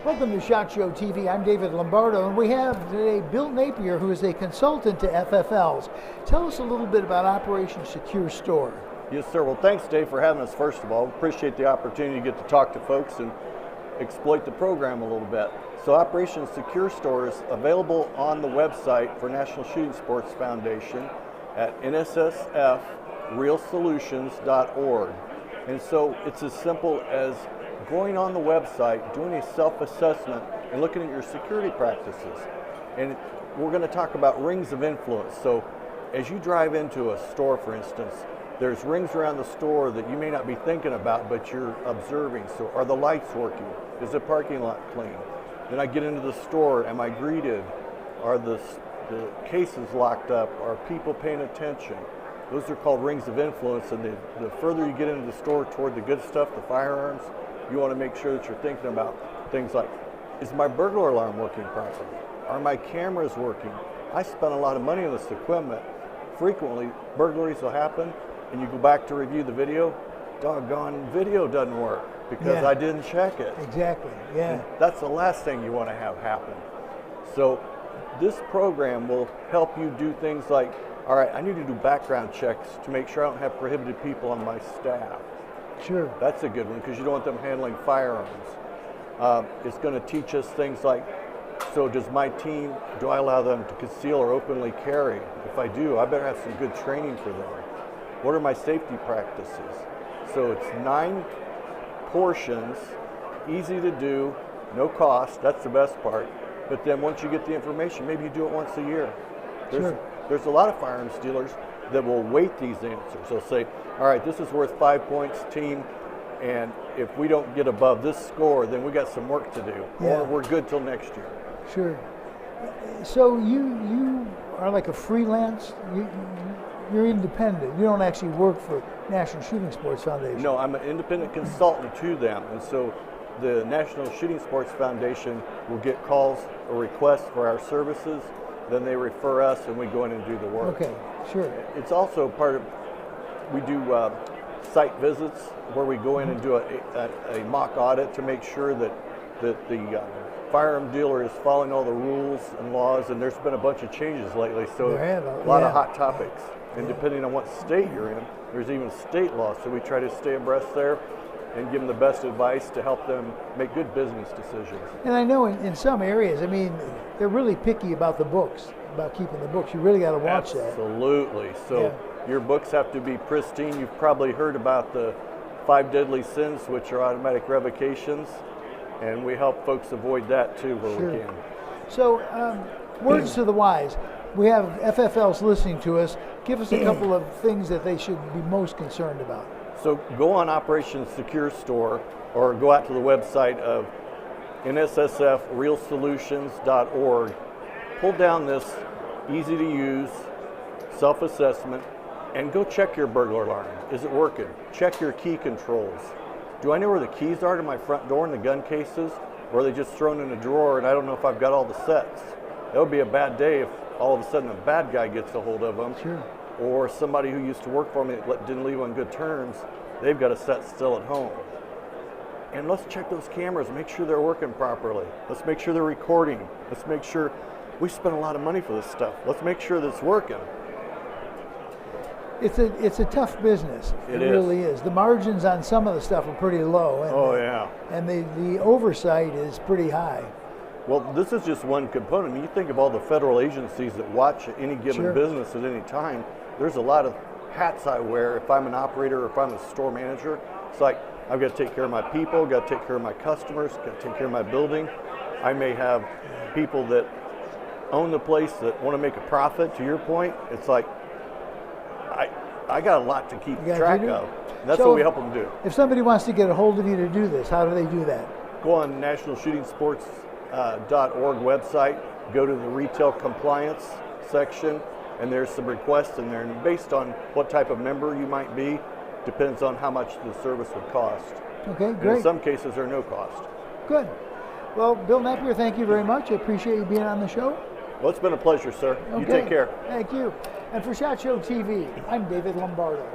Welcome to SHOT Show TV. I'm David Lombardo, and we have today Bill Napier, who is a consultant to FFLs. Tell us a little bit about Operation Secure Store. Yes, sir. Well, thanks, Dave, for having us, first of all. Appreciate the opportunity to get to talk to folks and exploit the program a little bit. So Operation Secure Store is available on the website for National Shooting Sports Foundation at nssfrealsolutions.org. And so it's as simple as going on the website, doing a self-assessment, and looking at your security practices. And we're going to talk about rings of influence. So as you drive into a store, for instance, there's rings around the store that you may not be thinking about, but you're observing. So are the lights working? Is the parking lot clean? Then I get into the store, am I greeted? Are the cases locked up? Are people paying attention? Those are called rings of influence, and the further you get into the store toward the good stuff, the firearms, you want to make sure that you're thinking about things like, is my burglar alarm working properly? Are my cameras working? I spent a lot of money on this equipment. Frequently, burglaries will happen, and you go back to review the video, doggone video doesn't work because I didn't check it. Exactly, yeah. And that's the last thing you want to have happen. So this program will help you do things like, all right, I need to do background checks to make sure I don't have prohibited people on my staff. Sure. That's a good one because you don't want them handling firearms. It's going to teach us things like, so does my team, do I allow them to conceal or openly carry? If I do, I better have some good training for them. What are my safety practices? So it's 9 portions, easy to do, no cost, that's the best part. But then once you get the information, maybe you do it once a year. There's a lot of firearms dealers that will weight these answers. They'll say, all right, this is worth 5 points, team, and if we don't get above this score, then we got some work to do, or we're good till next year. Sure. So you are like a freelance, you're independent. You don't actually work for National Shooting Sports Foundation. No, I'm an independent consultant to them, and so the National Shooting Sports Foundation will get calls or requests for our services, then they refer us and we go in and do the work. Okay, sure. It's also part of, we do site visits where we go in and do a mock audit to make sure that the firearm dealer is following all the rules and laws, and there's been a bunch of changes lately, so a lot of hot topics. And depending on what state you're in, there's even state laws, so we try to stay abreast there and give them the best advice to help them make good business decisions. And I know in some areas, I mean, they're really picky about the books, about keeping the books. You really got to watch that. Absolutely. So your books have to be pristine. You've probably heard about the 5 deadly sins, which are automatic revocations, and we help folks avoid that too where we can. So words to the wise. We have FFLs listening to us. Give us a couple of things that they should be most concerned about. So go on Operation Secure Store or go out to the website of nssfrealsolutions.org. Pull down this easy to use self-assessment and go check your burglar alarm. Is it working? Check your key controls. Do I know where the keys are to my front door and the gun cases? Or are they just thrown in a drawer and I don't know if I've got all the sets? That would be a bad day if all of a sudden a bad guy gets a hold of them. Sure. Or somebody who used to work for me that didn't leave on good terms, they've got a set still at home. And let's check those cameras, make sure they're working properly. Let's make sure they're recording. Let's make sure, we spend a lot of money for this stuff. Let's make sure that it's working. It's a tough business. It really is. The margins on some of the stuff are pretty low. And And the oversight is pretty high. Well, this is just one component. I mean, you think of all the federal agencies that watch any given business at any time. There's a lot of hats I wear if I'm an operator or if I'm a store manager. It's like, I've got to take care of my people, got to take care of my customers, got to take care of my building. I may have people that own the place that want to make a profit, to your point. It's like, I got a lot to keep track of. And that's what we help them do. If somebody wants to get a hold of you to do this, how do they do that? Go on nationalshootingsports.org website, go to the retail compliance section, and there's some requests in there. And based on what type of member you might be, depends on how much the service would cost. Okay, great. And in some cases, there are no cost. Good. Well, Bill Napier, thank you very much. I appreciate you being on the show. Well, it's been a pleasure, sir. Okay. You take care. Thank you. And for SHOT Show TV, I'm David Lombardo.